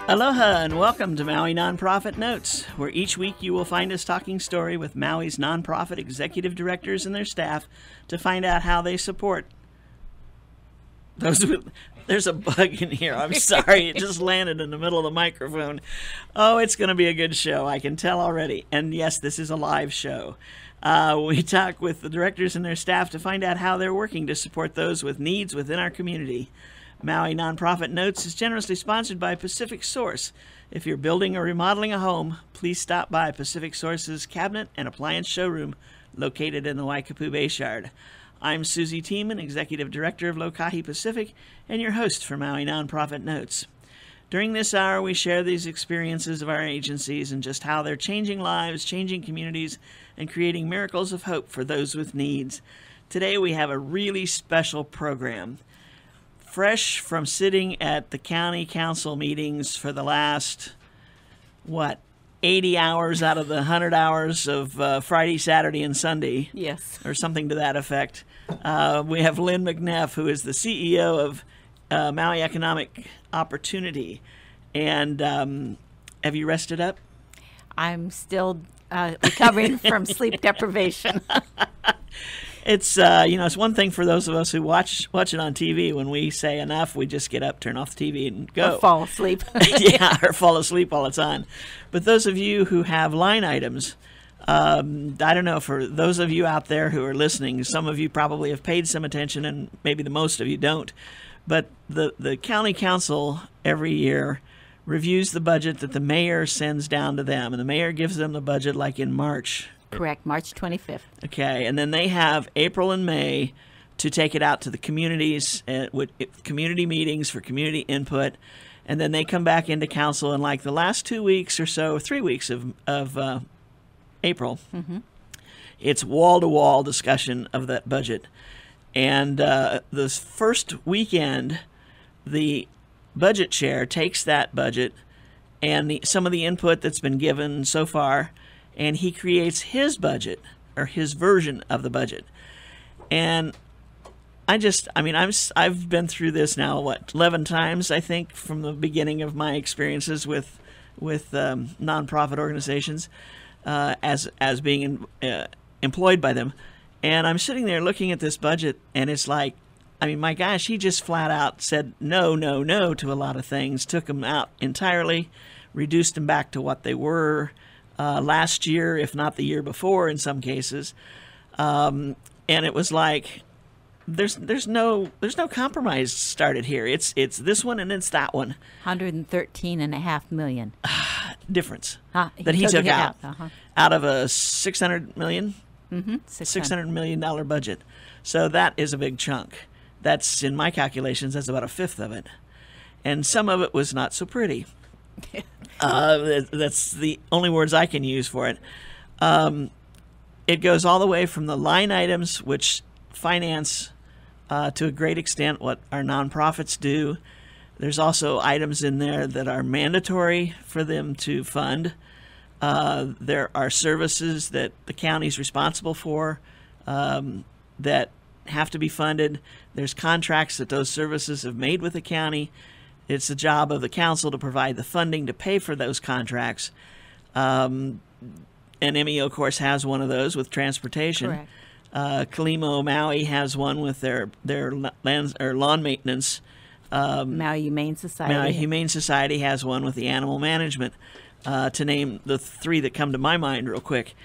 Aloha and welcome to Maui Nonprofit Notes, where each week you will find us talking story with Maui's nonprofit executive directors and their staff to find out how they support those with... There's a bug in here. I'm sorry. It just landed in the middle of the microphone. Oh, it's going to be a good show. I can tell already. And yes, this is a live show. We talk with the directors and their staff to find out how they're working to support those with needs within our community. Maui Nonprofit Notes is generously sponsored by Pacific Source. If you're building or remodeling a home, please stop by Pacific Source's cabinet and appliance showroom located in the Waikapu Bayshard. I'm Susie Tiemann, Executive Director of Lokahi Pacific, and your host for Maui Nonprofit Notes. During this hour, we share these experiences of our agencies and just how they're changing lives, changing communities, and creating miracles of hope for those with needs. Today, we have a really special program. Fresh from sitting at the county council meetings for the last, 80 hours out of the 100 hours of Friday, Saturday, and Sunday. Yes. Or something to that effect. We have Lynn McNeff, who is the CEO of Maui Economic Opportunity. And have you rested up? I'm still recovering from sleep deprivation. It's it's one thing for those of us who watch it on TV. When we say enough, we just get up, turn off the TV, and go. Or fall asleep. Yeah, or fall asleep while it's on. But those of you who have line items, I don't know, for those of you out there who are listening, some of you probably have paid some attention, and maybe the most of you don't. But the county council every year reviews the budget that the mayor sends down to them, and the mayor gives them the budget like in March. Correct, March 25th. Okay, and then they have April and May to take it out to the communities with community meetings for community input, and then they come back into council in like the last 2 weeks or so, 3 weeks of April. Mm-hmm. It's wall-to-wall discussion of that budget. And this first weekend, the budget chair takes that budget and some of the input that's been given so far, and he creates his budget, or his version of the budget. And I've been through this now, 11 times, I think, from the beginning of my experiences with nonprofit organizations as being employed by them. And I'm sitting there looking at this budget, and it's like, my gosh, he just flat out said no, no, no to a lot of things, took them out entirely, reduced them back to what they were last year, if not the year before in some cases. And it was like, there's no compromise started here. It's this one and it's that one. $113.5 million. Difference that he took out. Out of a $600 million? Mm-hmm. $600 million budget. So that is a big chunk. That's, in my calculations, that's about a fifth of it. And some of it was not so pretty. That's the only words I can use for it. It goes all the way from the line items, which finance to a great extent what our nonprofits do. There's also items in there that are mandatory for them to fund. There are services that the county's responsible for that have to be funded. There's contracts that those services have made with the county. It's the job of the council to provide the funding to pay for those contracts. And MEO, of course, has one of those with transportation. Correct. Kalimo Maui has one with their lands or lawn maintenance. Maui Humane Society. Maui Humane Society has one with the animal management, to name the three that come to my mind real quick.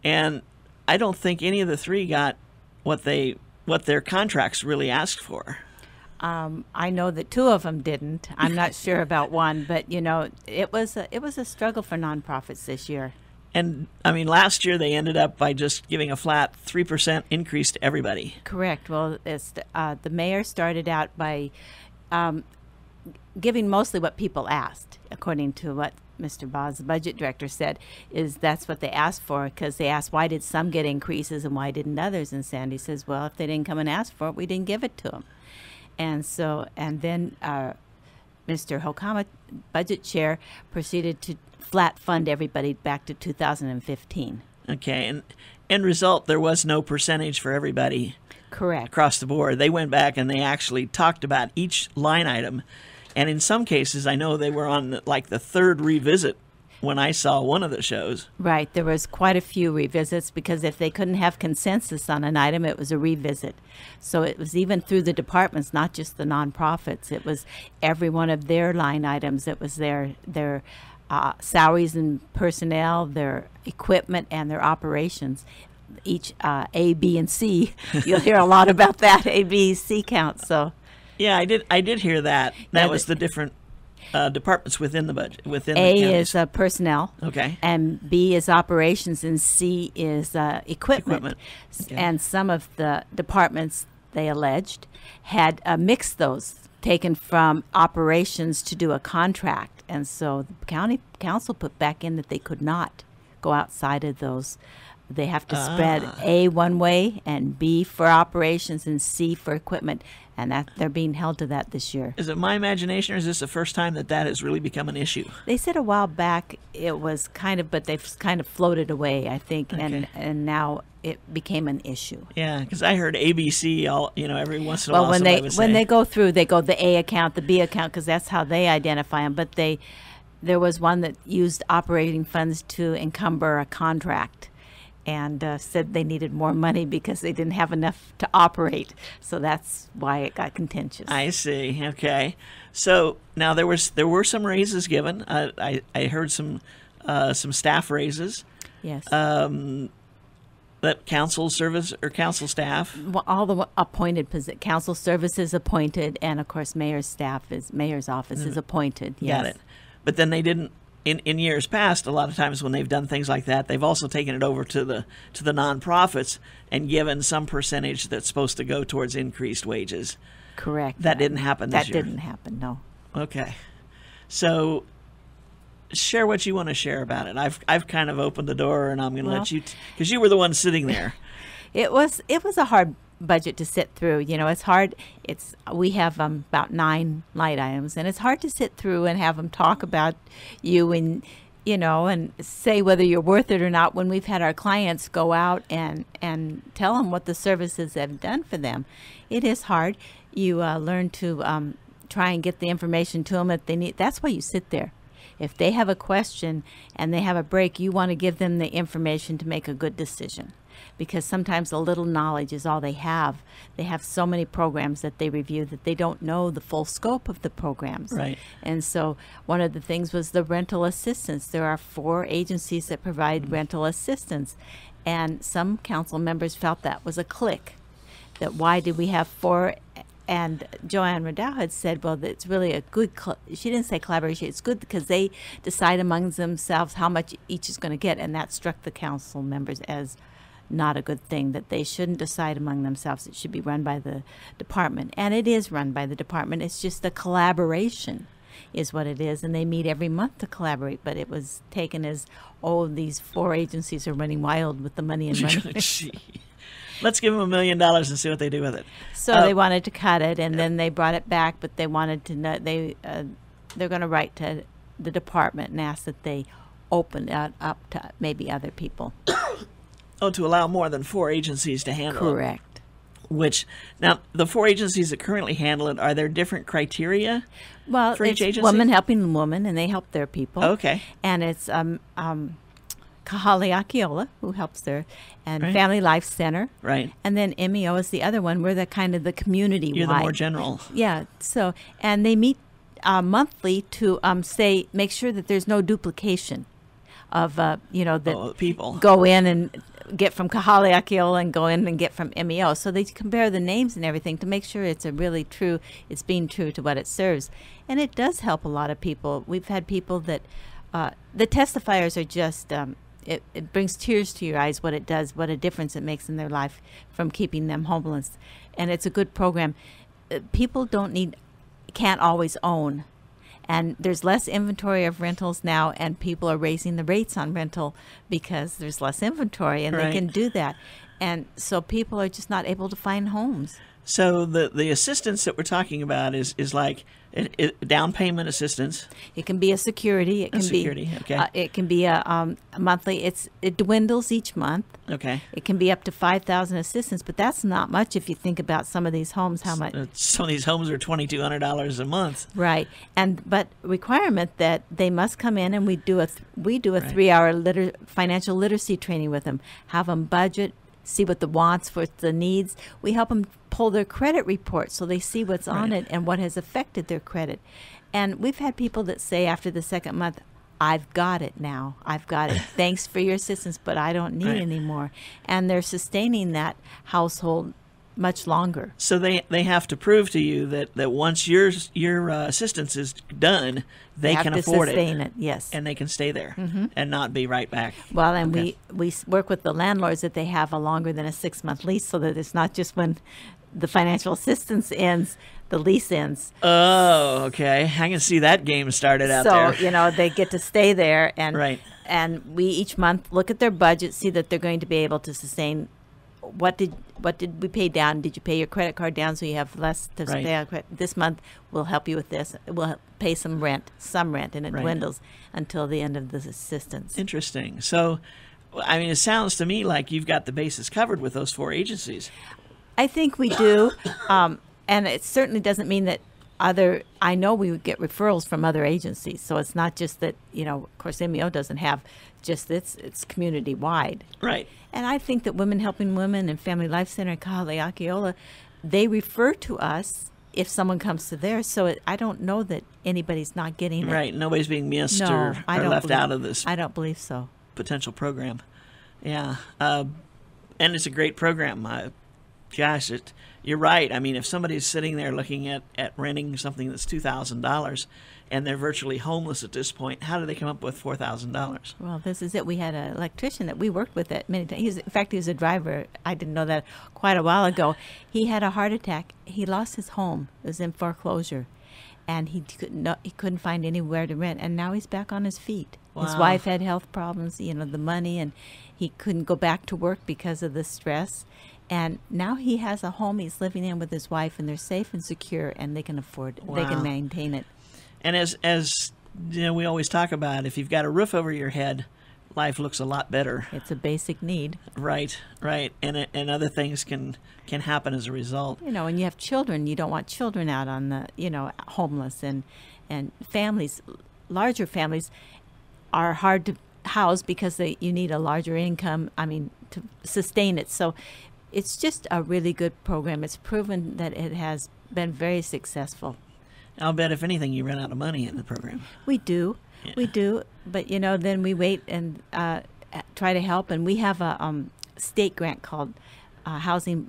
And I don't think any of the three got what their contracts really asked for. I know that two of them didn't. I'm not sure about one, but it was a struggle for nonprofits this year. And last year they ended up by just giving a flat 3% increase to everybody. Correct. Well, the mayor started out by giving mostly what people asked, according to what Mr. Boz, the budget director, said, is that's what they asked for, because they asked why did some get increases and why didn't others, and Sandy says, well, if they didn't come and ask for it, we didn't give it to them. And then Mr. Hokama, budget chair, proceeded to flat fund everybody back to 2015. Okay, and end result, there was no percentage for everybody. Correct. Across the board. They went back and they actually talked about each line item And in some cases, I know they were on like the third revisit when I saw one of the shows. Right. There was quite a few revisits because if they couldn't have consensus on an item, it was a revisit. So it was even through the departments, not just the nonprofits. It was every one of their line items. It was their salaries and personnel, their equipment, and their operations. Each A, B, and C. You'll hear a lot about that A, B, C count. So yeah, I did hear that. That was the different departments within the budget. Within A the counties. is personnel. Okay. And B is operations, and C is equipment. Okay. And some of the departments, they alleged, had mixed those, taken from operations to do a contract. And so the county council put back in that they could not go outside of those. They have to spread A one way and B for operations and C for equipment. And that they're being held to that this year. Is it my imagination, or is this the first time that has really become an issue? They said a while back it was kind of, but they've kind of floated away, I think, Okay. and now it became an issue. Yeah, because I heard ABC every once in a while. Well, when somebody would when say. they go through, they go the A account, the B account, because that's how they identify them. But there was one that used operating funds to encumber a contract, and said they needed more money because they didn't have enough to operate. So that's why it got contentious. I see. Okay, so now there were some raises given. I heard some staff raises. Yes. That council service or council staff. Well, all the appointed council services appointed, and of course mayor's office is appointed. Yes. Got it. But then they didn't. In years past, a lot of times when they've done things like that, they've also taken it over to the nonprofits and given some percentage that's supposed to go towards increased wages. Correct. That didn't happen this year. That didn't happen, no. Okay. So share what you want to share about it. I've kind of opened the door, and I'm going to let you, because you were the one sitting there. It was a hard budget to sit through. It's hard. We have about 9 line items, and it's hard to sit through and have them talk about you and and say whether you're worth it or not. When we've had our clients go out and tell them what the services have done for them, it is hard. You learn to try and get the information to them if they need. That's why you sit there. If they have a question and they have a break, you want to give them the information to make a good decision. Because sometimes a little knowledge is all they have. They have so many programs that they review that they don't know the full scope of the programs. Right. And so one of the things was the rental assistance. There are 4 agencies that provide rental assistance. And some council members felt that was a clique. That why did we have 4? And Joanne Riddell had said, well, it's really a good, she didn't say collaboration, it's good because they decide among themselves how much each is going to get. And that struck the council members as not a good thing, that they shouldn't decide among themselves. It should be run by the department. And it is run by the department. It's just a collaboration is what it is. And they meet every month to collaborate. But it was taken as, these 4 agencies are running wild with the money and money. Let's give them $1 million and see what they do with it. So they wanted to cut it, and then they brought it back, but they wanted to know, they're going to write to the department and ask that they open it up to maybe other people. To allow more than 4 agencies to handle it. Correct. Which, now, the 4 agencies that currently handle it, are there different criteria for each agency? Woman helping woman, and they help their people. Okay. And it's Kahale Akiola, who helps there, and Right. Family Life Center. Right. And then MEO is the other one. We're the kind of the community You're the more general. Yeah. So, and they meet monthly to make sure that there's no duplication of that people go in and get from Kahale Akiola and go in and get from MEO. So they compare the names and everything to make sure it's it's being true to what it serves. And it does help a lot of people. We've had people that the testifiers are just it brings tears to your eyes what it does, what a difference it makes in their life from keeping them homeless. And it's a good program. People can't always own. And there's less inventory of rentals now, and people are raising the rates on rental because there's less inventory, and Right. they can do that. And so people are just not able to find homes. So the assistance that we're talking about is like, Down payment assistance. It can be a security. It can security, be okay. it can be a monthly. It dwindles each month. Okay. It can be up to 5,000 assistance, but that's not much if you think about some of these homes. How much? Some of these homes are $2,200 a month. Right, but requirement that they must come in, and we do a Right. 3-hour financial literacy training with them. Have them budget, see what the wants, what the needs. We help them pull their credit report so they see what's on Right. it and what has affected their credit. And we've had people that say after the second month, I've got it now. I've got it. Thanks for your assistance, but I don't need Right. any more. And they're sustaining that household much longer. So they have to prove to you that once your assistance is done, they have can to afford sustain it. Yes. and they can stay there and not be right back. Well, and Okay. we work with the landlords that they have a longer than a 6-month lease, so that it's not just when the financial assistance ends, the lease ends. Oh, okay. I can see that game started out there. So, they get to stay there, and Right. and we each month look at their budget, see that they're going to be able to sustain. What did we pay down? Did you pay your credit card down so you have less to Right. pay on credit? This month we'll help you with this. We'll pay some rent, and it Right. dwindles until the end of the assistance. Interesting. So, I mean, it sounds to me like you've got the bases covered with those 4 agencies. I think we do, and it certainly doesn't mean that I know we would get referrals from other agencies, so it's not just that, of course, MEO doesn't have just it's community wide. Right. And I think that Women Helping Women and Family Life Center and Kaaleakiola, they refer to us if someone comes to theirs, so I don't know that anybody's not getting it. Right. Nobody's being missed No, or I don't left believe- out of this I don't believe so. potential program. Yeah. And it's a great program. Gosh, you're right. I mean, if somebody's sitting there looking at renting something that's $2,000 and they're virtually homeless at this point, how do they come up with $4,000? Well, this is it. We had an electrician that we worked with at many times. In fact, he was a driver. I didn't know that quite a while ago. He had a heart attack. He lost his home. It was in foreclosure. And he couldn't find anywhere to rent. And now he's back on his feet. His Wow. wife had health problems, the money, and he couldn't go back to work because of the stress. And now he has a home he's living in with his wife, and they're safe and secure, and they can afford it. They Wow. can maintain it. And as we always talk about, if you've got a roof over your head, life looks a lot better. It's a basic need. Right, right. And other things can happen as a result. And you have children. You don't want children out on the, homeless, and families, larger families are hard to house because you need a larger income, to sustain it. So it's just a really good program. It's proven that it has been very successful. I'll bet if anything, you run out of money in the program. We do. Yeah. We do. But, then we wait and try to help. And we have a state grant called Housing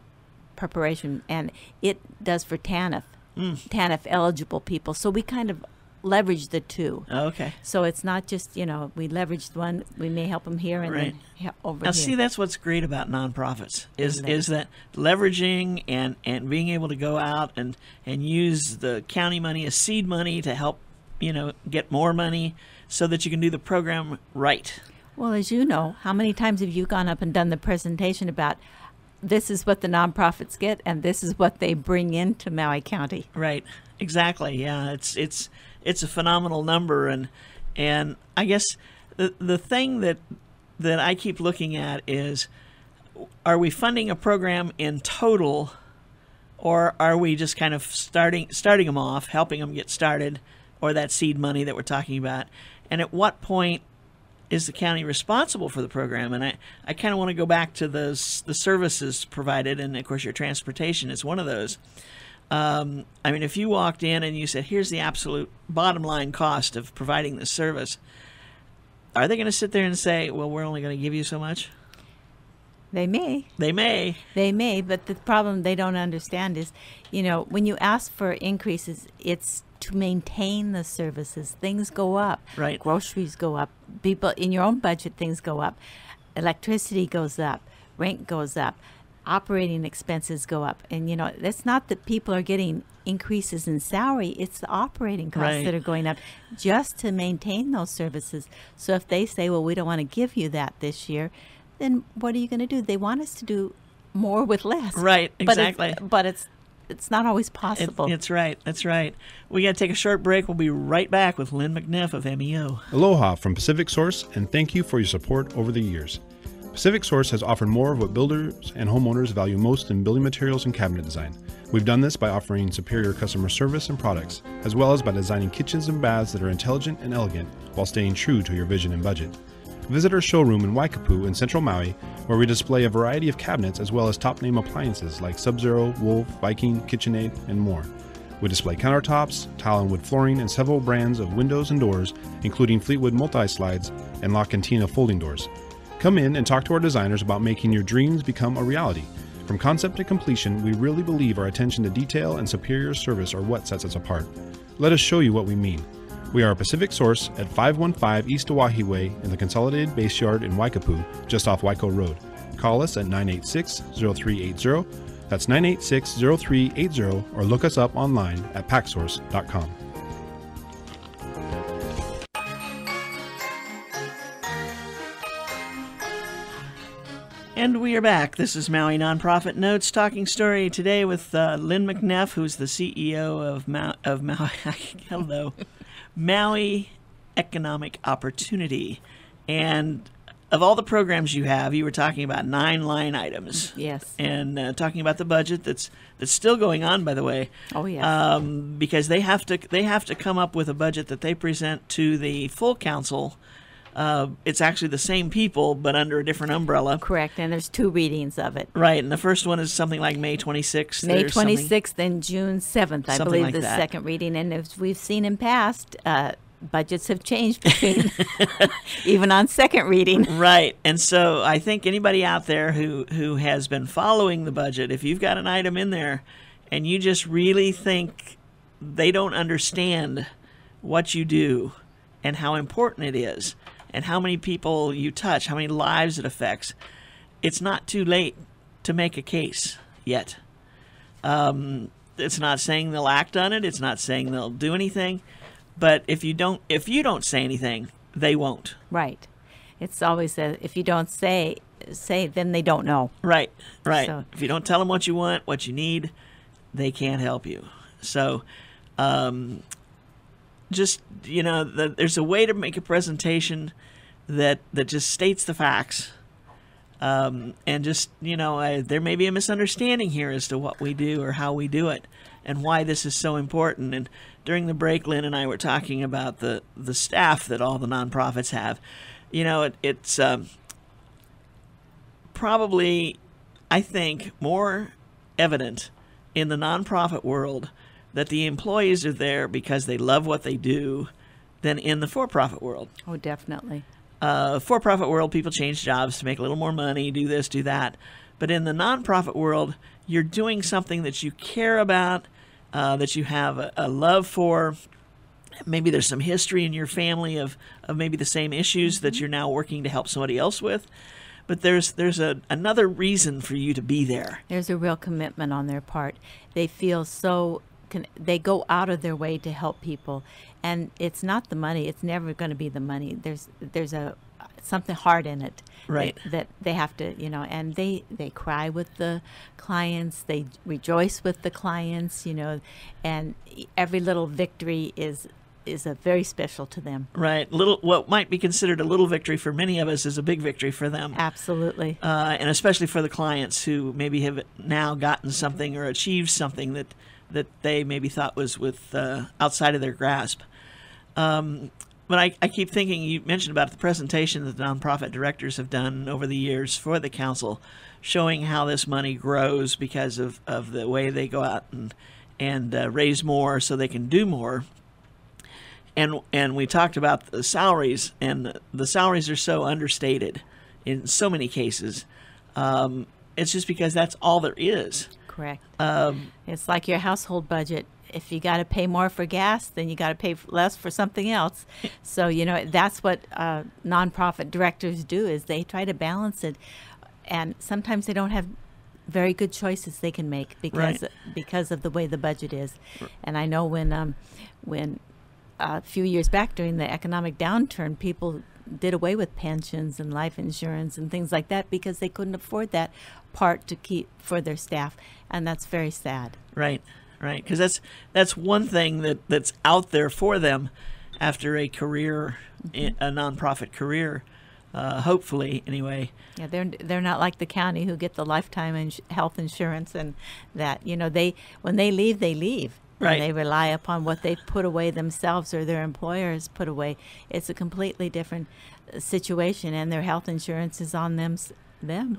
Preparation, and it does for TANF, TANF eligible people. So we kind of leverage the two. Oh, okay. So it's not just, we leverage one, we may help them here and Right. then over Now, here. see, that's what's great about nonprofits Isn't it? is that leveraging and being able to go out and use the county money as seed money to help, get more money so that you can do the program right. Well, as you know, how many times have you gone up and done the presentation about this is what the nonprofits get and this is what they bring into Maui County? Right. Exactly. Yeah. It's a phenomenal number, and I guess the thing that I keep looking at is, are we funding a program in total, or are we just kind of starting them off, helping them get started, or that seed money that we're talking about? And at what point is the county responsible for the program? And I kind of want to go back to the services provided, and of course your transportation is one of those. If you walked in and you said, here's the absolute bottom line cost of providing this service, are they going to sit there and say, well, we're only going to give you so much? They may. They may. They may, but the problem they don't understand is, when you ask for increases, it's to maintain the services. Things go up. Right. Groceries go up. People, in your own budget, things go up. Electricity goes up. Rent goes up. Operating expenses go up. And, it's not that people are getting increases in salary. It's the operating costs Right. that are going up just to maintain those services. So if they say, well, we don't want to give you that this year, then what are you going to do? They want us to do more with less. Right, exactly. But it's it's not always possible. It's right. That's right. We got to take a short break. We'll be right back with Lynn McNiff of MEO. Aloha from Pacific Source, and thank you for your support over the years. Pacific Source has offered more of what builders and homeowners value most in building materials and cabinet design. We've done this by offering superior customer service and products, as well as by designing kitchens and baths that are intelligent and elegant while staying true to your vision and budget. Visit our showroom in Waikapu in Central Maui, where we display a variety of cabinets as well as top-name appliances like Sub-Zero, Wolf, Viking, KitchenAid, and more. We display countertops, tile and wood flooring, and several brands of windows and doors, including Fleetwood multi-slides and La Cantina folding doors. Come in and talk to our designers about making your dreams become a reality. From concept to completion, we really believe our attention to detail and superior service are what sets us apart. Let us show you what we mean. We are a Pacific Source at 515 East Oahe Way in the Consolidated Base Yard in Waikapu, just off Waiko Road. Call us at 986-0380. That's 986-0380, or look us up online at packsource.com. And we are back. This is Maui Nonprofit Notes, talking story today with Lynn McNiff, who's the CEO of Maui. Hello. Maui Economic Opportunity. And of all the programs you have, you were talking about 9 line items. Yes. And talking about the budget that's still going on, by the way. Oh, yes. Because they have to come up with a budget that they present to the full council. It's actually the same people, but under a different umbrella. Correct, and there's 2 readings of it. Right, and the first one is something like May 26th. May 26th and June 7th, I believe, like the that. second reading. And as we've seen in past, budgets have changed between, even on second reading. Right, and so I think anybody out there who has been following the budget, if you've got an item in there and you just really think they don't understand what you do and how important it is, and how many people you touch, how many lives it affects, it's not too late to make a case yet. It's not saying they'll act on it. It's not saying they'll do anything. But if you don't say anything, they won't. Right. It's always if you don't say, then they don't know. Right, right. So, if you don't tell them what you want, what you need, they can't help you. So, just, there's a way to make a presentation that just states the facts. And just, there may be a misunderstanding here as to what we do or how we do it and why this is so important. And during the break, Lynn and I were talking about the staff that all the nonprofits have. It's probably, I think, more evident in the nonprofit world that the employees are there because they love what they do than in the for-profit world. Oh, definitely. For-profit world, people change jobs to make a little more money, do this, do that. But in the nonprofit world, you're doing something that you care about, that you have a love for. Maybe there's some history in your family of maybe the same issues that you're now working to help somebody else with. But there's another reason for you to be there. There's a real commitment on their part. They feel so... they go out of their way to help people, and it's not the money. It's never going to be the money. There's something hard in it, right? That they have to, and they cry with the clients. They rejoice with the clients, and every little victory is very special to them. Right. What might be considered a little victory for many of us is a big victory for them. Absolutely. And especially for the clients who maybe have now gotten something or achieved something that they maybe thought was outside of their grasp. But I keep thinking, you mentioned about the presentation that the nonprofit directors have done over the years for the council, showing how this money grows because of the way they go out and raise more so they can do more. And we talked about the salaries, and the salaries are so understated in so many cases. It's just because that's all there is. Correct. It's like your household budget. If you got to pay more for gas, then you got to pay less for something else. So, that's what nonprofit directors do, is they try to balance it. And sometimes they don't have very good choices they can make because of the way the budget is. And I know when a few years back during the economic downturn, people did away with pensions and life insurance and things like that because they couldn't afford that part to keep for their staff, and that's very sad. Right, right. Because that's one thing that's out there for them after a career, a nonprofit career. Hopefully, anyway. Yeah, they're not like the county who get the lifetime health insurance, and that when they leave, they leave. Right. And they rely upon what they put away themselves or their employers put away. It's a completely different situation, and their health insurance is on them.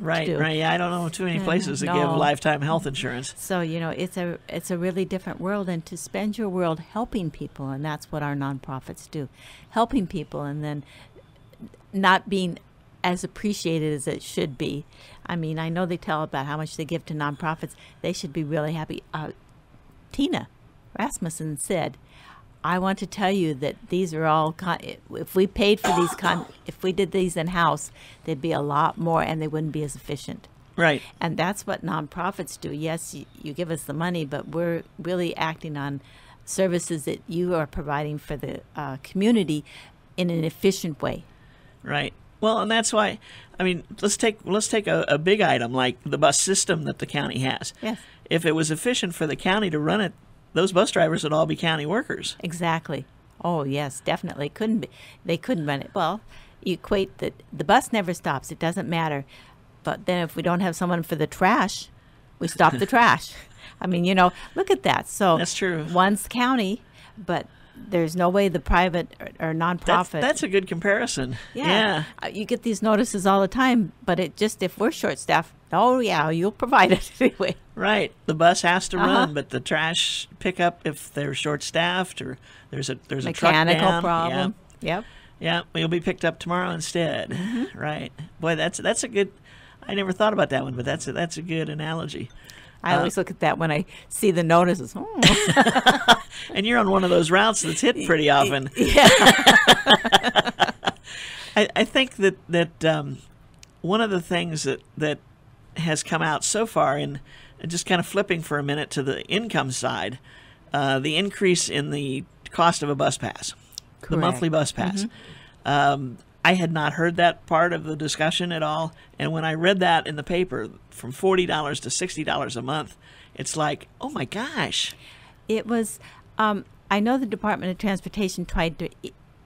Right, too. right. Yeah, I don't know too many places that give lifetime health insurance. So it's a really different world, and to spend your world helping people, and that's what our nonprofits do, helping people, and then not being as appreciated as it should be. I mean, I know they tell about how much they give to nonprofits. They should be really happy. Tina Rasmussen said, "I want to tell you that these are all. If we paid for these, if we did these in house, there'd be a lot more, and they wouldn't be as efficient." Right. And that's what nonprofits do. Yes, you give us the money, but we're really acting on services that you are providing for the community in an efficient way. Right. Well, and that's why, I mean, let's take a big item like the bus system that the county has. Yes. If it was efficient for the county to run it, those bus drivers would all be county workers. Exactly. Oh, yes, definitely. They couldn't run it. Well, you equate that the bus never stops. It doesn't matter. But then if we don't have someone for the trash, we stop the trash. I mean, look at that. So that's true. One's county, but there's no way the private or nonprofit. That's a good comparison. Yeah. You get these notices all the time, but if we're short-staffed, oh yeah, you'll provide it anyway. Right. The bus has to run, but the trash pickup, if they're short-staffed or there's a truck mechanical down, problem. Yep. Yeah, you'll be picked up tomorrow instead. Mm-hmm. Right. Boy, that's a good. I never thought about that one, but that's a good analogy. I always look at that when I see the notices. Oh. And you're on one of those routes that's hit pretty often. Yeah. I think that one of the things that has come out so far, and just kind of flipping for a minute to the income side, the increase in the cost of a bus pass, the monthly bus pass. I had not heard that part of the discussion at all, and when I read that in the paper, from $40 to $60 a month, it's like, oh my gosh. It was, I know the Department of Transportation tried to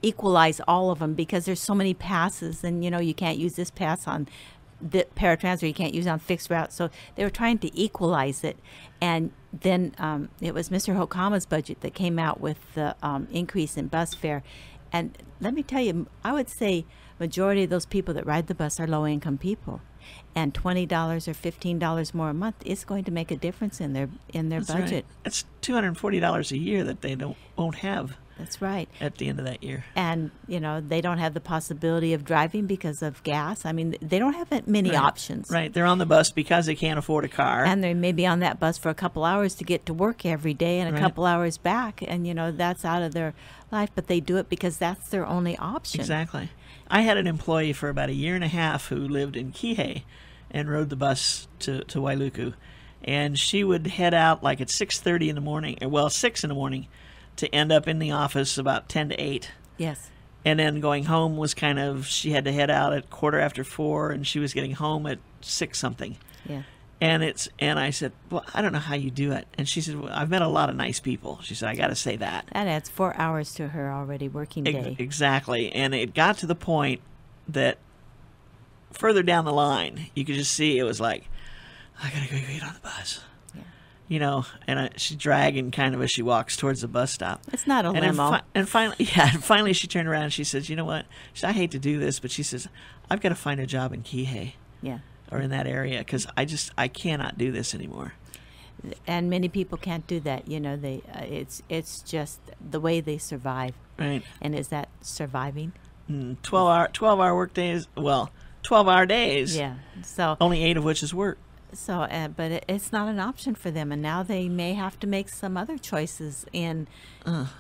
equalize all of them because there's so many passes, and you can't use this pass on the paratransit, you can't use it on fixed routes, so they were trying to equalize it. And then it was Mr. Hokama's budget that came out with the increase in bus fare. And let me tell you, I would say majority of those people that ride the bus are low-income people, and $20 or $15 more a month is going to make a difference in their That's budget. Right. That's $240 a year that they won't have. That's right. At the end of that year. And they don't have the possibility of driving because of gas. I mean, they don't have many options. Right. They're on the bus because they can't afford a car. And they may be on that bus for a couple hours to get to work every day and a couple hours back, and that's out of their life, but they do it because that's their only option. Exactly. I had an employee for about a year and a half who lived in Kihei and rode the bus to Wailuku, and she would head out like at 6:30 in the morning, 6 in the morning, to end up in the office about 10 to 8. Yes. And then going home was she had to head out at 4:15, and she was getting home at 6 something. Yeah. And I said, well, I don't know how you do it. And she said, well, I've met a lot of nice people. She said, I got to say that. That adds 4 hours to her already working day. Exactly. And it got to the point that further down the line, you could just see it was like, I got to go get on the bus. Yeah. And she's dragging kind of as she walks towards the bus stop. It's not a limo. And finally she turned around and she says, you know what? She said, I hate to do this, but she says, I've got to find a job in Kihei. Yeah. Or in that area, because I cannot do this anymore. And many people can't do that. It's just the way they survive. Right. And is that surviving? 12-hour work days. Well, 12-hour days. Yeah. So only 8 of which is work. So, but it's not an option for them, and now they may have to make some other choices. And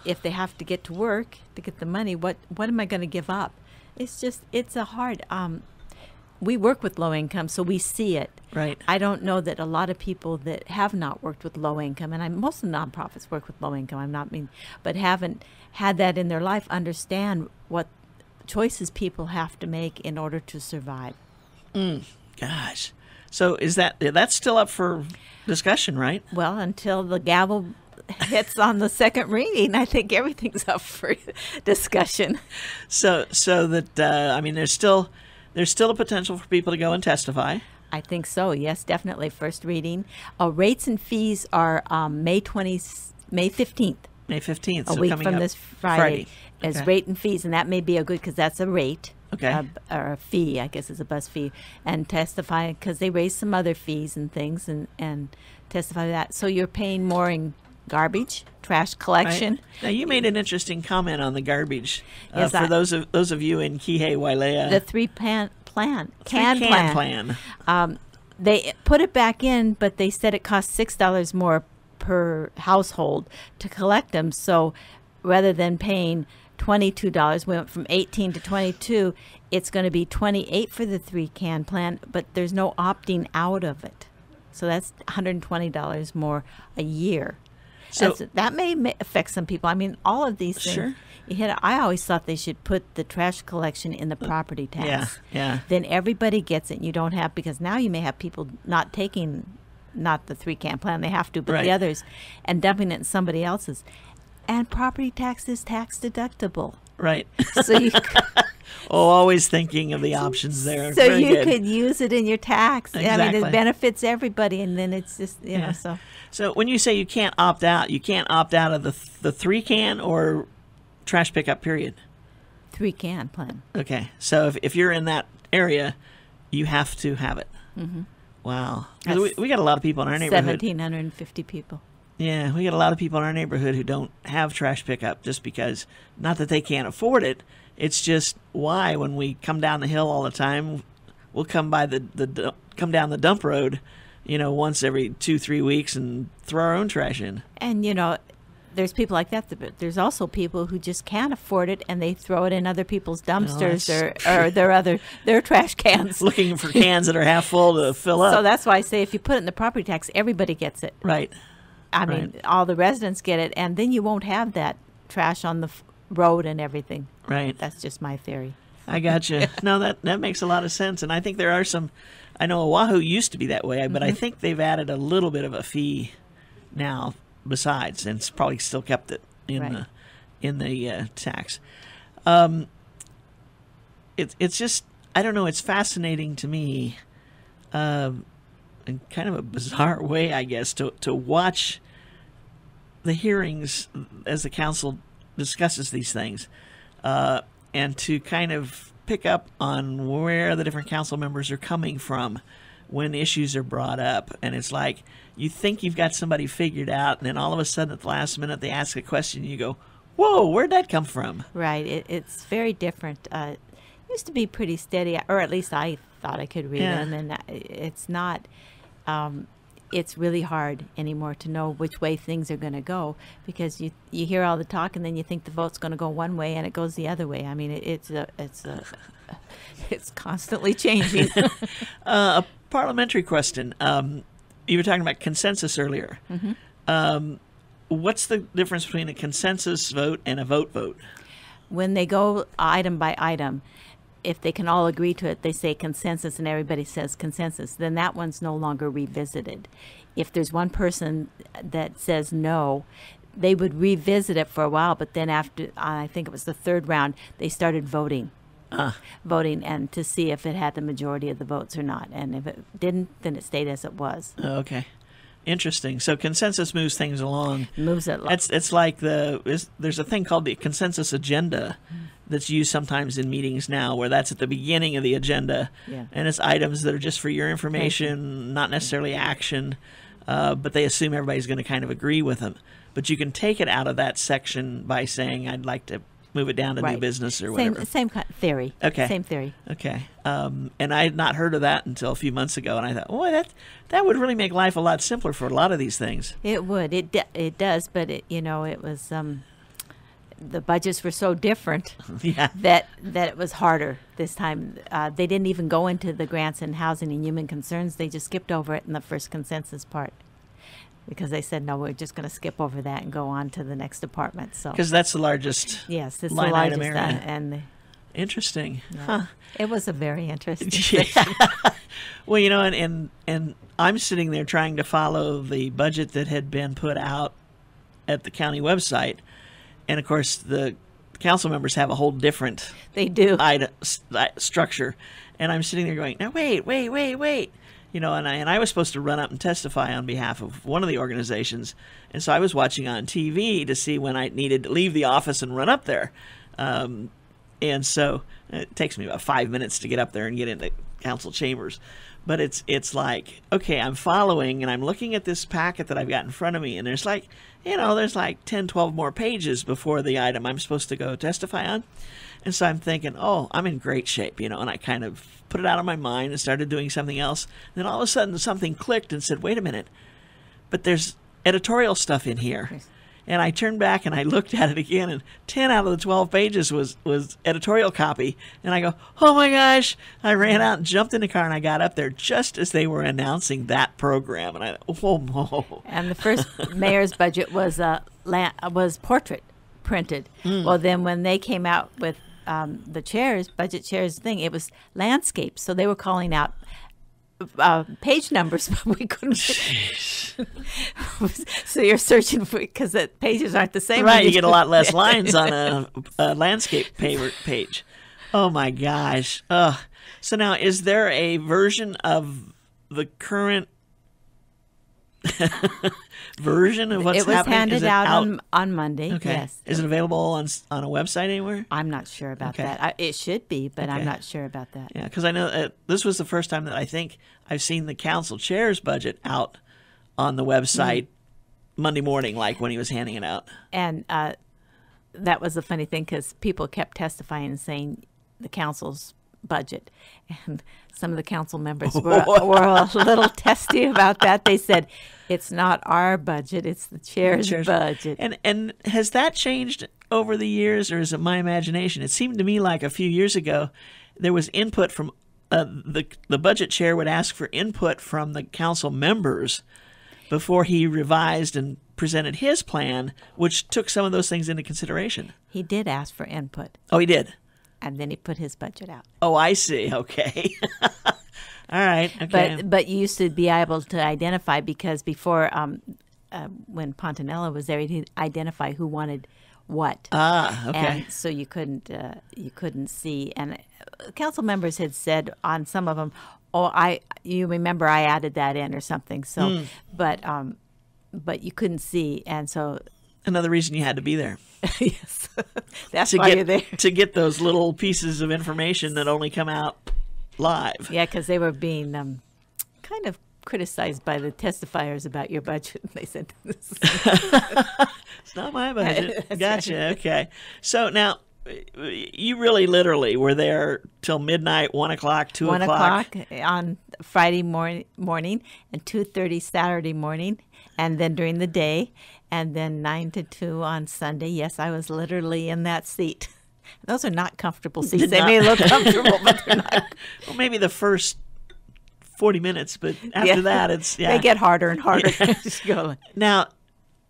if they have to get to work to get the money, what am I going to give up? It's a hard. We work with low income, so we see it. Right. I don't know that a lot of people that have not worked with low income, and most of the nonprofits work with low income. But haven't had that in their life, understand what choices people have to make in order to survive. Gosh. So that's still up for discussion, right? Well, until the gavel hits on the second reading, I think everything's up for discussion. So that I mean, there's still a potential for people to go and testify. I think so. Yes, definitely. First reading. Rates and fees are May 15th. May 15th. A So week coming from up this Friday. As Okay. rate and fees, and that may be a good because that's a rate. Okay. Or a fee, I guess it's a bus fee, and testify because they raise some other fees and things, and testify to that. So you're paying more in garbage, trash collection. Right. Now you made an interesting comment on the garbage. Yes, For those of you in Kihei, Wailea, The can plan. They put it back in, but they said it costs $6 more per household to collect them. So rather than paying $22, we went from 18 to 22. It's going to be 28 for the 3-can plan, but there's no opting out of it. So that's $120 more a year. So That may affect some people. I mean, all of these things. Sure. I always thought they should put the trash collection in the property tax. yeah. Then everybody gets it. And you don't have, because now you may have people not taking, not the 3-can plan, they have to, but Right. the others, and dumping it in somebody else's. And property tax is tax deductible. Right. So you Always thinking of the options there. so Very you good. could use it in your tax. I mean, Exactly. it benefits everybody, and then it's just, you know, so. So when you say you can't opt out of the 3-can or trash pickup period. 3-can plan. Okay. So if you're in that area, you have to have it. Mm-hmm. Wow. 'Cause That's we got a lot of people in our neighborhood. 1,750 people. Yeah, we got a lot of people in our neighborhood who don't have trash pickup just because, not that they can't afford it. It's just why when we come down the hill all the time, we'll come by come down the dump road, once every 2-3 weeks and throw our own trash in. And, there's people like that, but there's also people who just can't afford it, and they throw it in other people's dumpsters or their trash cans. Looking for cans that are half full to fill up. So that's why I say if you put it in the property tax, everybody gets it. Right. I mean, all the residents get it, and then you won't have that trash on the road and everything. Right. That's just my theory. I gotcha. No, that makes a lot of sense. And I think there are some, I know Oahu used to be that way, but I think they've added a little bit of a fee now besides, and it's probably still kept it in the tax. It's just, I don't know, it's fascinating to me, in kind of a bizarre way, I guess, to watch the hearings as the council discusses these things, and to kind of pick up on where the different council members are coming from when issues are brought up. And it's like, you think you've got somebody figured out, and then all of a sudden at the last minute they ask a question and you go, whoa, where'd that come from? Right. It's very different. It used to be pretty steady, or at least I thought I could read them, and it's not. It's really hard anymore to know which way things are going to go, because you hear all the talk and then you think the vote's going to go one way and it goes the other way. I mean, it's constantly changing. A parliamentary question. You were talking about consensus earlier. Mm-hmm. What's the difference between a consensus vote and a vote? When they go item by item, if they can all agree to it, they say consensus and everybody says consensus, then that one's no longer revisited. If there's one person that says no, they would revisit it for a while, but then after, I think it was the third round, they started voting and to see if it had the majority of the votes or not. And if it didn't, then it stayed as it was. Okay. Interesting. So consensus moves things along. Moves it along. It's like there's a thing called the consensus agenda that's used sometimes in meetings now, where that's at the beginning of the agenda, and it's items that are just for your information, not necessarily action, but they assume everybody's going to kind of agree with them. But you can take it out of that section by saying, I'd like to move it down to new business or whatever. Same kind of theory. Okay. Same theory. Okay. And I had not heard of that until a few months ago, and I thought, boy, that would really make life a lot simpler for a lot of these things. It would. It does, but it was the budgets were so different that it was harder this time. They didn't even go into the grants and housing and human concerns. They just skipped over it in the first consensus part, because they said, no, we're just going to skip over that and go on to the next department. So because that's the largest yes, it's line the largest item area. and Interesting. Yeah. Huh. It was a very interesting Yeah. session. Well, you know, and I'm sitting there trying to follow the budget that had been put out at the county website, and of course the council members have a whole different They do. structure, and I'm sitting there going, now wait, you know, and I was supposed to run up and testify on behalf of one of the organizations, and so I was watching on TV to see when I needed to leave the office and run up there, and so it takes me about 5 minutes to get up there and get into council chambers. But it's like, okay, I'm following and I'm looking at this packet that I've got in front of me, and there's like, you know, there's like 10, 12 more pages before the item I'm supposed to go testify on. And so I'm thinking, oh, I'm in great shape, you know, and I kind of put it out of my mind and started doing something else. And then all of a sudden something clicked and said, wait a minute, but there's editorial stuff in here. And I turned back and I looked at it again, and 10 out of the 12 pages was editorial copy. And I go, oh my gosh. I ran out and jumped in the car, and I got up there just as they were announcing that program. And I, oh no. And the first mayor's budget was portrait printed. Well, then when they came out with the budget chairs thing, it was landscape. So they were calling out page numbers, but we couldn't. So you're searching for, because the pages aren't the same. Right, you get a lot less lines on a landscape page. Oh my gosh. So now, is there a version of the current version of what's happening? It was handed out on Monday. Okay. Yes. Is it available on a website anywhere? I'm not sure about Okay. that. It should be, but Okay. I'm not sure about that. Yeah, because I know this was the first time that I think I've seen the council chair's budget out on the website Monday morning, like when he was handing it out. And that was a funny thing, because people kept testifying and saying the council's budget. And some of the council members were a little testy about that. They said, it's not our budget, it's the chair's budget. And has that changed over the years, or is it my imagination? It seemed to me like a few years ago there was input from the budget chair would ask for input from the council members before he revised and presented his plan, which took some of those things into consideration. He did ask for input, Oh, he did? and then he put his budget out. Oh, I see. Okay. All right. Okay. But you used to be able to identify, because before, when Pontanella was there, he'd identify who wanted what. Okay. And so you couldn't see. And council members had said on some of them, you remember I added that in or something. So, but you couldn't see, and so. Another reason you had to be there. Yes, that's why you're there. To get those little pieces of information that only come out live. Yeah, because they were being kind of criticized by the testifiers about your budget. They said, It's not my budget. Gotcha. Right. Okay. So now, you really literally were there till midnight, 1 o'clock, 2 o'clock? 1 o'clock on Friday morning and 2:30 Saturday morning, and then during the day, and then 9 to 2 on Sunday. Yes, I was literally in that seat. Those are not comfortable seats. They may look comfortable, but they're not. Well, maybe the first 40 minutes, but after that, it's, They get harder and harder. Now,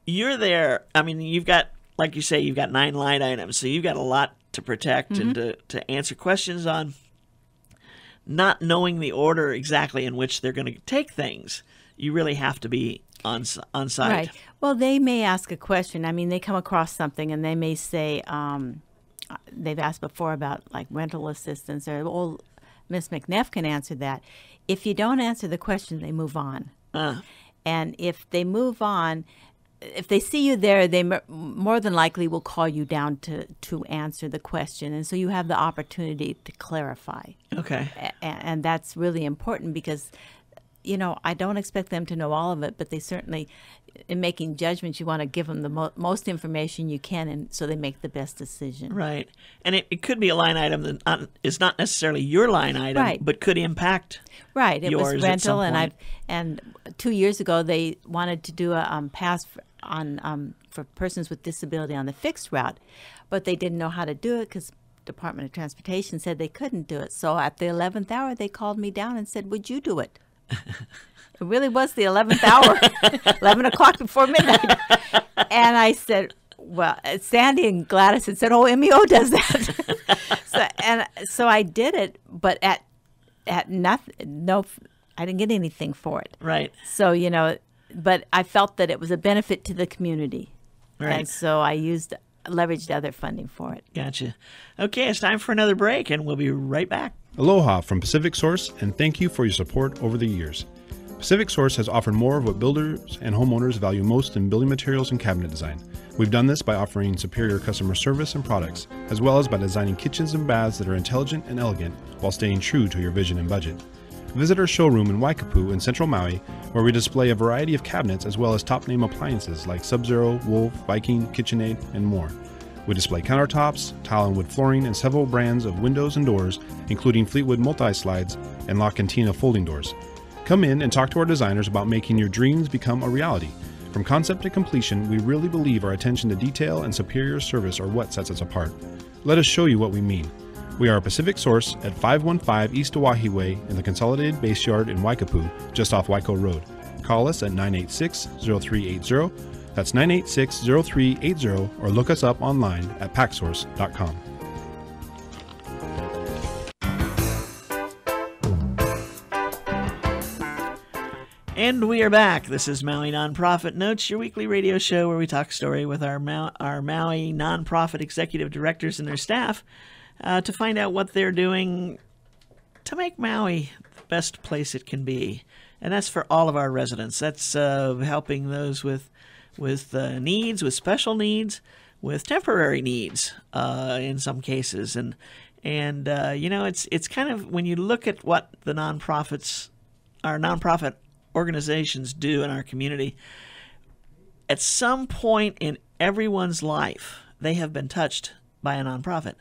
you're there. I mean, you've got, like you say, you've got 9 line items, so you've got a lot to protect and to answer questions on. Not knowing the order exactly in which they're going to take things, you really have to be on site. Right. Well, they may ask a question. I mean, they come across something and they may say, they've asked before about like rental assistance, or, well, Miss McNeff can answer that. If you don't answer the question, they move on. And if they move on, if they see you there, they more than likely will call you down to answer the question. And so you have the opportunity to clarify. Okay. And that's really important, because, you know, I don't expect them to know all of it, but they certainly, in making judgments, you want to give them the most information you can, and so they make the best decision. Right. And it could be a line item that is not necessarily your line item, but could impact Right. It yours was rental, and 2 years ago they wanted to do a pass for persons with disability on the fixed route, but they didn't know how to do it because Department of Transportation said they couldn't do it. So at the 11th hour, they called me down and said, "Would you do it?" It really was the 11th hour, 11 o'clock before midnight. And I said, well, Sandy and Gladys had said, "Oh, MEO does that." So I did it, but at nothing, no, I didn't get anything for it. Right. So, but I felt that it was a benefit to the community. Right. And so I leveraged other funding for it. Gotcha. Okay, it's time for another break, and we'll be right back. Aloha from Pacific Source, and thank you for your support over the years. Pacific Source has offered more of what builders and homeowners value most in building materials and cabinet design. We've done this by offering superior customer service and products, as well as by designing kitchens and baths that are intelligent and elegant while staying true to your vision and budget. Visit our showroom in Waikapu in Central Maui, where we display a variety of cabinets as well as top-name appliances like Sub-Zero, Wolf, Viking, KitchenAid, and more. We display countertops, tile and wood flooring, and several brands of windows and doors, including Fleetwood multi-slides and La Cantina folding doors. Come in and talk to our designers about making your dreams become a reality. From concept to completion, we really believe our attention to detail and superior service are what sets us apart. Let us show you what we mean. We are a Pacific Source at 515 East Oahe Way in the Consolidated Base Yard in Waikapu, just off Waiko Road. Call us at 986-0380. That's 986-0380, or look us up online at packsource.com. And we are back. This is Maui Nonprofit Notes, your weekly radio show where we talk story with our Maui nonprofit executive directors and their staff to find out what they're doing to make Maui the best place it can be. And that's for all of our residents. That's helping those with needs, with special needs, with temporary needs in some cases. And it's kind of, when you look at what the our nonprofit organizations do in our community, at some point in everyone's life, they have been touched by a nonprofit.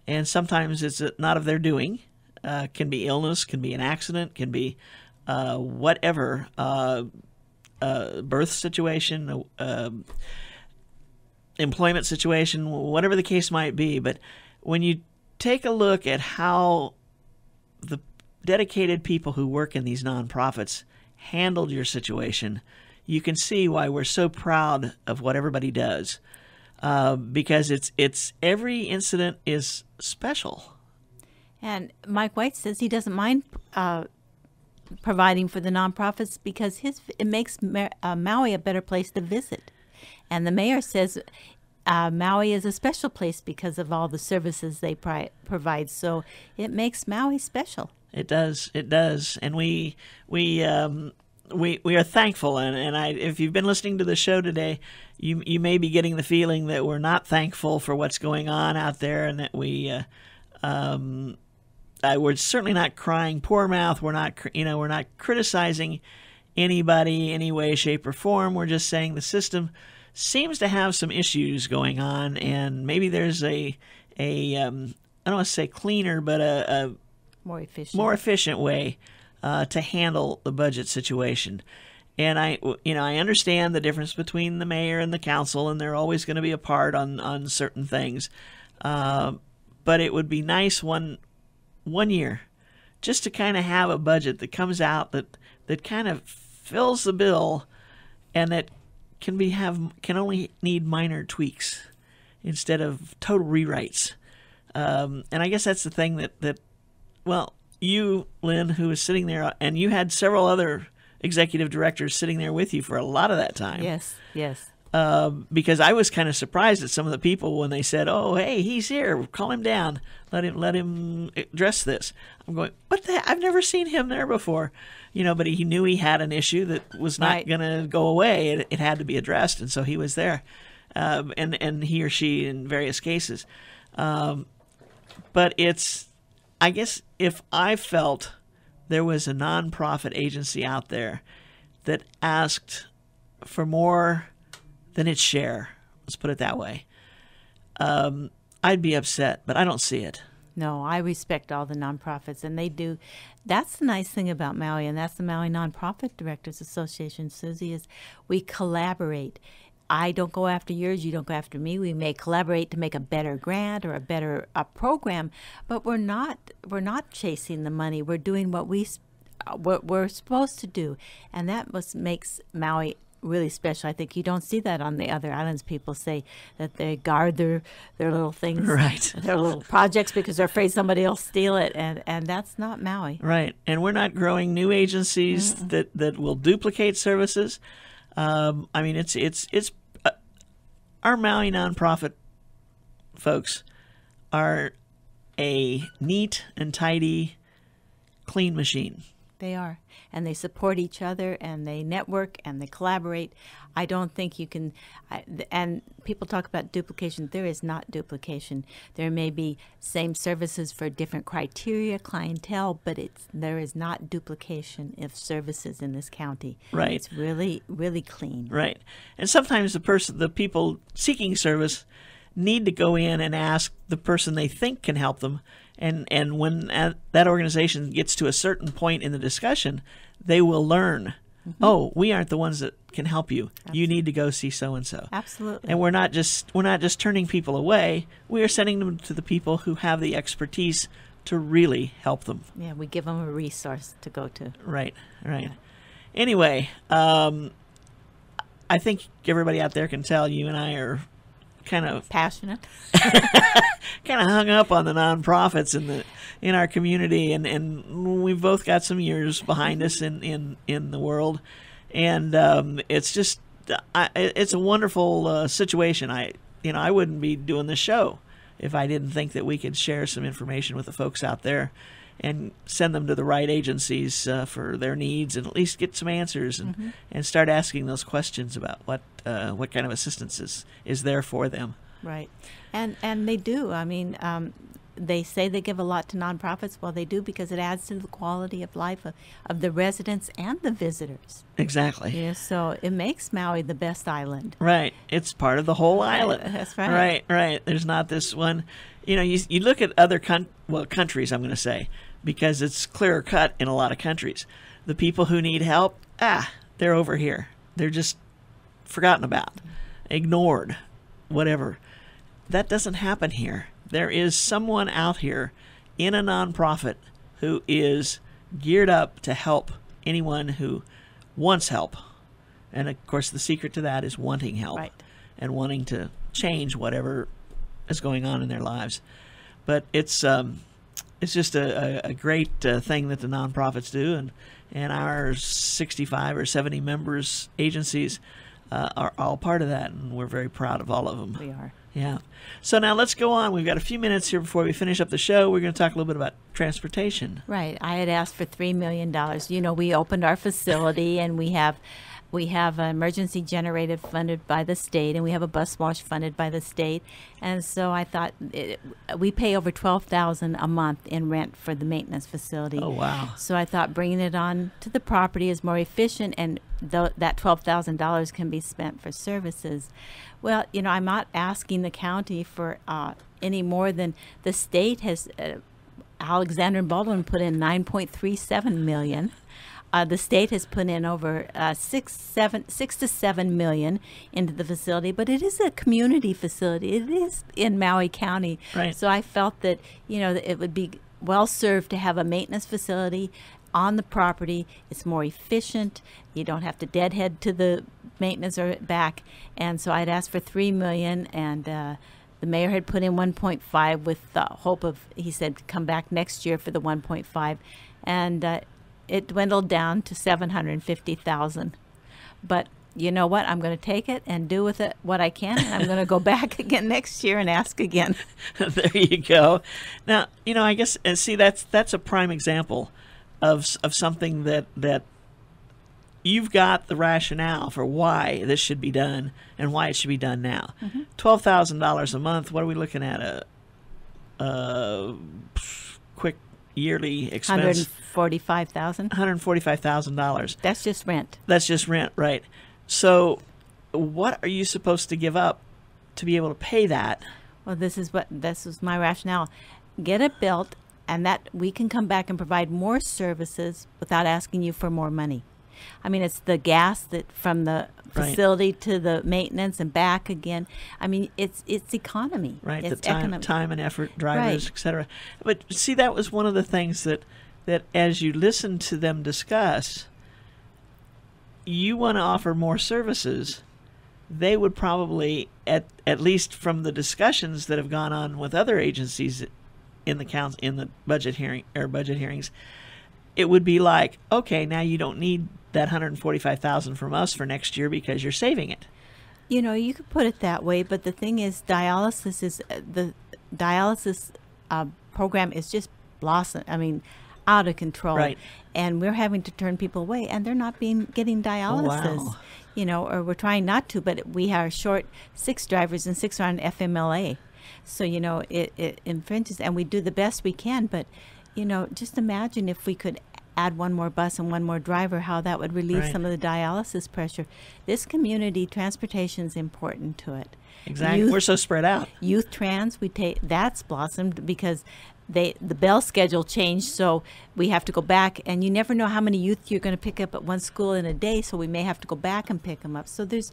And sometimes it's not of their doing. Can be illness, can be an accident, can be whatever, birth situation, employment situation, whatever the case might be. But when you take a look at how the dedicated people who work in these nonprofits handled your situation, you can see why we're so proud of what everybody does, because it's every incident is special. And Mike White says he doesn't mind providing for the nonprofits because it makes Maui a better place to visit. And the mayor says Maui is a special place because of all the services they provide. So it makes Maui special. It does. It does. And we are thankful. And if you've been listening to the show today, you may be getting the feeling that we're not thankful for what's going on out there, and that we're certainly not crying poor mouth. We're not criticizing anybody any way, shape, or form. We're just saying the system seems to have some issues going on, and maybe there's I don't want to say cleaner, but a more efficient way to handle the budget situation. And I understand the difference between the mayor and the council, and they're always going to be apart on certain things. But it would be nice one year just to kind of have a budget that comes out that kind of fills the bill, and that can only need minor tweaks instead of total rewrites. And I guess that's the thing that well, you, Lynn, who was sitting there, and you had several other executive directors sitting there with you for a lot of that time. Yes. Because I was kind of surprised at some of the people when they said, "Oh, hey, he's here. Call him down. Let him address this." I'm going, "What the heck? I've never seen him there before." But he knew he had an issue that was not going to go away. It had to be addressed, and so he was there, and he or she in various cases. But I guess if I felt there was a nonprofit agency out there that asked for more than its share, let's put it that way, I'd be upset, but I don't see it. No, I respect all the nonprofits, and they do. That's the nice thing about Maui, and that's the Maui Nonprofit Directors Association, Susie, is we collaborate. I don't go after yours, you don't go after me. We may collaborate to make a better grant or a better program, but we're not chasing the money. We're doing what we're supposed to do, and that makes Maui really special. I think you don't see that on the other islands. People say that they guard their little things, Right. their little projects, because they're afraid somebody will steal it, and that's not Maui. Right. And we're not growing new agencies that will duplicate services. I mean, it's our Maui nonprofit folks are a neat and tidy, clean machine. They are. And they support each other, and they network, and they collaborate. I don't think you can, and people talk about duplication. There is not duplication. There may be same services for different criteria, clientele, but there is not duplication of services in this county. Right. It's really, really clean. Right. And sometimes the people seeking service need to go in and ask the person they think can help them. And when that organization gets to a certain point in the discussion, they will learn, oh, we aren't the ones that can help you. Absolutely. You need to go see so-and-so. Absolutely. And we're not just turning people away. We are sending them to the people who have the expertise to really help them. Yeah, we give them a resource to go to. Right, right. Yeah. Anyway, I think everybody out there can tell you and I are kind of passionate, kind of hung up on the nonprofits in our community, and we've both got some years behind us in the world, and it's just it's a wonderful situation. I wouldn't be doing this show if I didn't think that we could share some information with the folks out there and send them to the right agencies for their needs, and at least get some answers, and start asking those questions about what kind of assistance is there for them. Right. And they do. I mean, they say they give a lot to nonprofits. Well, they do, because it adds to the quality of life of the residents and the visitors. Exactly. Yeah, so it makes Maui the best island. Right. It's part of the whole island. That's right. Right. There's not this one. You look at other countries, I'm going to say, because it's clearer cut in a lot of countries. The people who need help, they're over here. They're just forgotten about, ignored, whatever. That doesn't happen here. There is someone out here in a nonprofit who is geared up to help anyone who wants help. And of course, the secret to that is wanting help, right, and wanting to change whatever is going on in their lives. But it's just a great thing that the nonprofits do, and our 65 or 70 members agencies are all part of that, and we're very proud of all of them. We are. Yeah. So now let's go on. We've got a few minutes here before we finish up the show. We're going to talk a little bit about transportation. Right. I had asked for $3 million. We opened our facility, and we have an emergency generator funded by the state, and we have a bus wash funded by the state. And so I thought we pay over $12,000 a month in rent for the maintenance facility. Oh, wow. So I thought bringing it on to the property is more efficient, and that $12,000 can be spent for services. Well, I'm not asking the county for any more than the state has. Alexander and Baldwin put in $9.37 million. The state has put in over $6 to $7 million into the facility, but it is a community facility. It is in Maui County, right. So I felt that it would be well served to have a maintenance facility on the property. It's more efficient. You don't have to deadhead to the maintenance or back. And so I'd asked for $3 million, and the mayor had put in 1.5 with the hope of, he said, come back next year for the 1.5, and it dwindled down to $750,000. But you know what? I'm going to take it and do with it what I can, and I'm going to go back again next year and ask again. There you go. Now, I guess, and see, that's a prime example of something that you've got the rationale for why this should be done and why it should be done now. $12,000 a month. What are we looking at? A quick yearly expense. $145,000. That's just rent. That's just rent, right? So, what are you supposed to give up to be able to pay that? Well, this is my rationale. Get it built, and that we can come back and provide more services without asking you for more money. I mean, it's the gas that from the facility to the maintenance and back again. I mean, it's economy. Right, it's the time and effort, drivers, etc. But see, that was one of the things that as you listen to them discuss, you want to offer more services, they would probably, at least from the discussions that have gone on with other agencies in the budget hearings, it would be like, okay, now you don't need that $145,000 from us for next year because you're saving it. You know, you could put it that way, but the thing is, the dialysis program is just blossom. I mean, out of control. Right. And we're having to turn people away, and they're not getting dialysis. Oh, wow. You know, or we're trying not to, but we are short 6 drivers and 6 are on FMLA. So, you know, it infringes, and we do the best we can. But, you know, just imagine if we could add one more bus and one more driver, how that would relieve Right. some of the dialysis pressure. This community transportation is important to it. Exactly. We're so spread out. Youth trans, that's blossomed because the Bell schedule changed, so we have to go back, and you never know how many youth you're going to pick up at one school in a day, so we may have to go back and pick them up. So there's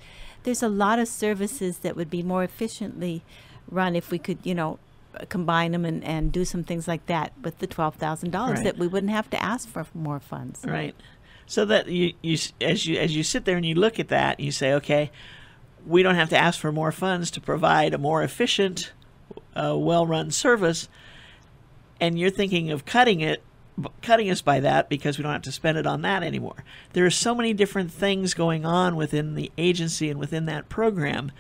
a lot of services that would be more efficiently run if we could, you know, combine them and do some things like that with the $12,000 Right. that we wouldn't have to ask for more funds. Right. So that you as you sit there and you look at that, you say, okay, we don't have to ask for more funds to provide a more efficient, well-run service, and you're thinking of cutting us by that because we don't have to spend it on that anymore. There are so many different things going on within the agency and within that program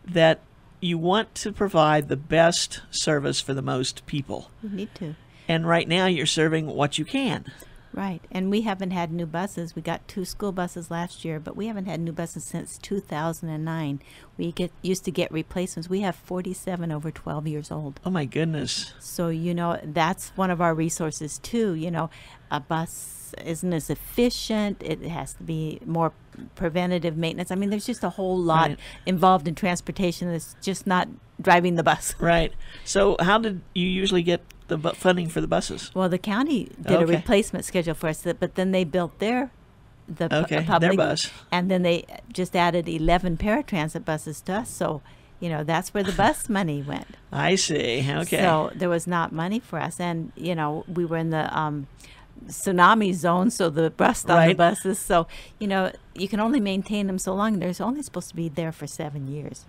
that you want to provide the best service for the most people. We need to. And right now you're serving what you can. Right. And we haven't had new buses. We got 2 school buses last year, but we haven't had new buses since 2009. We used to get replacements. We have 47 over 12 years old. Oh my goodness. So, you know, that's one of our resources too. You know, a bus isn't as efficient. It has to be more preventative maintenance. I mean, there's just a whole lot Right. involved in transportation that's just not driving the bus. Right. So how did you usually get the funding for the buses? Well, the county did a Okay. replacement schedule for us, but then they built their Okay, public their bus. and then they just added 11 paratransit buses to us. So, you know, that's where the bus money went. I see. Okay. So there was not money for us, and you know, we were in the tsunami zone, so the rust on the Right. buses. So, you know, you can only maintain them so long. They're only supposed to be there for 7 years.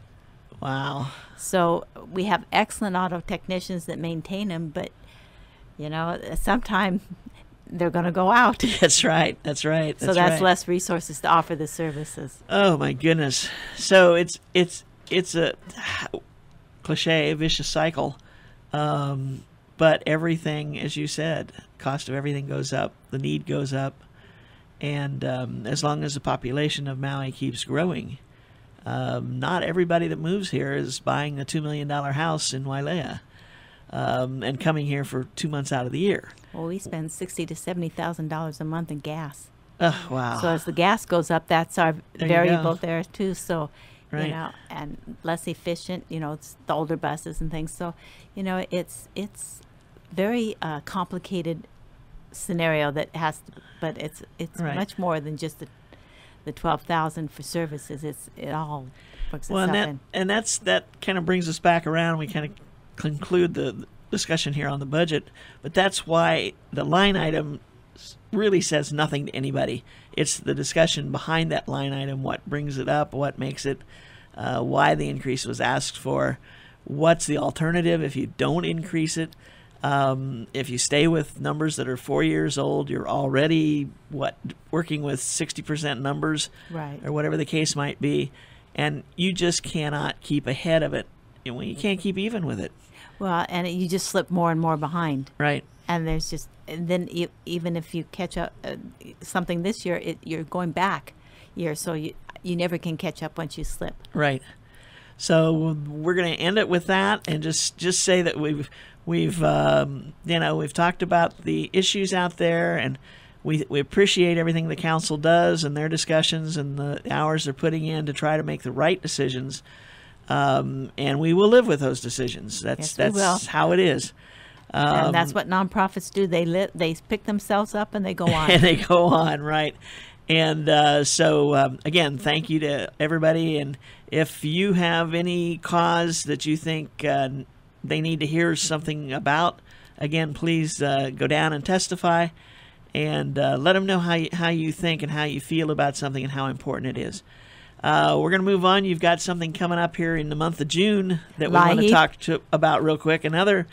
Wow. So we have excellent auto technicians that maintain them, but you know, sometime they're going to go out. That's right. That's right. So that's right. less resources to offer the services. Oh my goodness. So it's a cliche, a vicious cycle. But everything, as you said, cost of everything goes up, the need goes up, and as long as the population of Maui keeps growing, not everybody that moves here is buying a $2 million house in Wailea and coming here for 2 months out of the year. Well, we spend $60,000 to $70,000 a month in gas. Oh, wow. So as the gas goes up, that's our There you variable go. there too. So, Right. you know, and less efficient. You know, it's the older buses and things. So, you know, it's very complicated scenario that has to, but it's Right. much more than just the 12,000 for services. It all works Well, itself and in. that kind of brings us back around. We kind of conclude the discussion here on the budget, but that's why the line item really says nothing to anybody. It's the discussion behind that line item, what brings it up, what makes it, why the increase was asked for, what's the alternative if you don't increase it. If you stay with numbers that are 4 years old, you're already working with 60% numbers, Right. or whatever the case might be, and you just cannot keep ahead of it. You can't keep even with it. Well, and you just slip more and more behind. Right. And there's just, and then even if you catch up something this year, you're going back years, so you never can catch up once you slip. Right. So we're going to end it with that, and just say that we've talked about the issues out there, and we appreciate everything the council does and their discussions and the hours they're putting in to try to make the right decisions. And we will live with those decisions. Yes, we will. That's how it is. And that's what nonprofits do. They pick themselves up and they go on. And they go on, right? And so, again, thank you to everybody. And if you have any cause that you think they need to hear something about, again, please go down and testify. and let them know how you think and how you feel about something and how important it is. We're going to move on. You've got something coming up here in the month of June that we want to talk about real quick. Another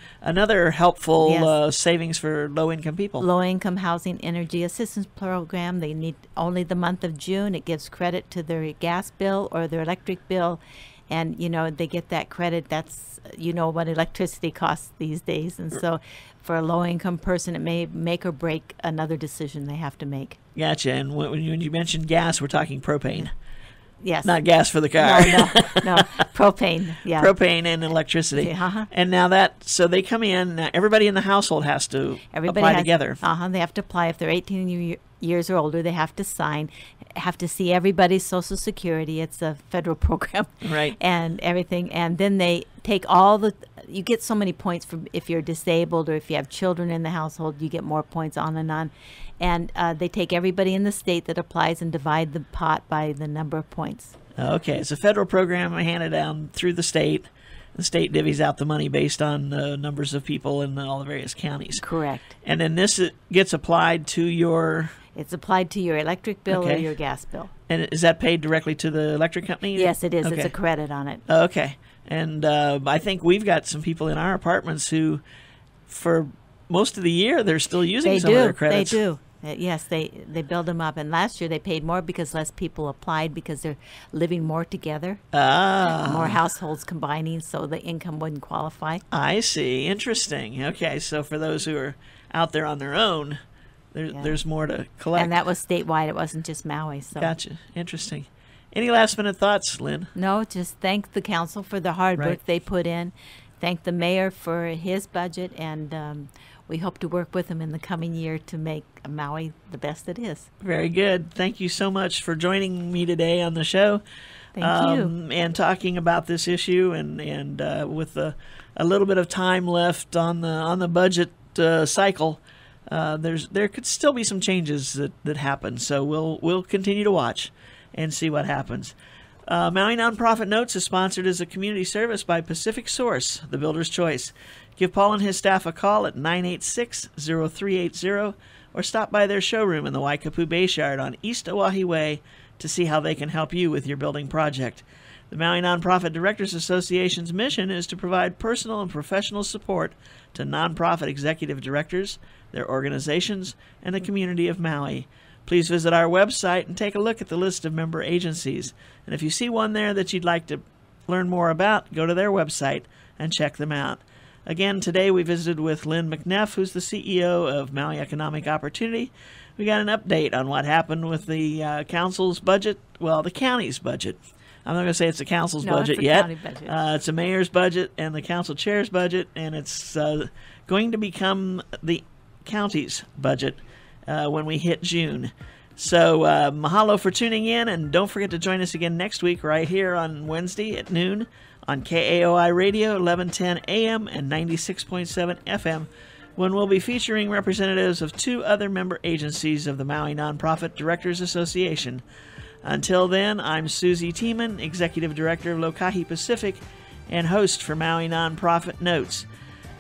helpful savings for low-income people. Low-income housing energy assistance program. They need only the month of June. It gives credit to their gas bill or their electric bill. And, they get that credit. That's, what electricity costs these days. And so for a low-income person, it may make or break another decision they have to make. Gotcha. And when you mentioned gas, we're talking propane. Yes. Not gas for the car. No. Propane. Yeah. Propane and electricity. Uh-huh. And now so they come in, everybody in the household has to apply together. They have to apply. If they're 18 years or older, they have to sign, have to see everybody's Social Security. It's a federal program. Right. And everything. And then they take you get so many points for if you're disabled or if you have children in the household, you get more points on and on. And they take everybody in the state that applies and divide the pot by the number of points. Okay, it's a federal program handed down through the state. The state divvies out the money based on numbers of people in all the various counties. Correct. And then this gets applied to your... It's applied to your electric bill or your gas bill. And is that paid directly to the electric company? Yes, it is. Okay. It's a credit on it. Okay. And I think we've got some people in our apartments who, for most of the year, they're still using some of their credits. They do. Yes, they build them up. And last year they paid more because less people applied because they're living more together. More households combining, so the income wouldn't qualify. I see. Interesting. Okay, so for those who are out there on their own, there's more to collect. And that was statewide. It wasn't just Maui. So. Gotcha. Interesting. Any last-minute thoughts, Lynn? No, just thank the council for the hard work they put in. Thank the mayor for his budget, and we hope to work with him in the coming year to make Maui the best it is. Very good. Thank you so much for joining me today on the show. Thank you. And talking about this issue, and with a little bit of time left on the budget cycle, there could still be some changes that happen. So we'll continue to watch and see what happens. Maui Nonprofit Notes is sponsored as a community service by Pacific Source, the builder's choice. Give Paul and his staff a call at 986-0380 or stop by their showroom in the Waikapu Bayshard on East Oahe Way to see how they can help you with your building project. The Maui Nonprofit Directors Association's mission is to provide personal and professional support to nonprofit executive directors, their organizations, and the community of Maui. Please visit our website and take a look at the list of member agencies. And if you see one there that you'd like to learn more about, go to their website and check them out. Again, today we visited with Lynn McNeff, who's the CEO of Maui Economic Opportunity. We got an update on what happened with the council's budget, the county's budget. I'm not going to say it's the council's budget yet. County budget. It's a mayor's budget and the council chair's budget, and it's going to become the county's budget when we hit June. So mahalo for tuning in, and don't forget to join us again next week right here on Wednesday at noon on KAOI Radio, 1110 AM and 96.7 FM, when we'll be featuring representatives of two other member agencies of the Maui Nonprofit Directors Association. Until then, I'm Susie Tiemann, Executive Director of Lokahi Pacific and host for Maui Nonprofit Notes.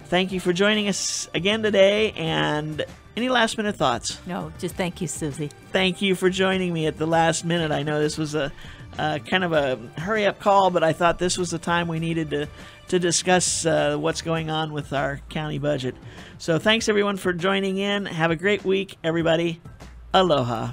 Thank you for joining us again today, and any last-minute thoughts? No, just thank you, Susie. Thank you for joining me at the last minute. I know this was a kind of a hurry-up call, but I thought this was the time we needed to discuss what's going on with our county budget. So thanks, everyone, for joining in. Have a great week, everybody. Aloha.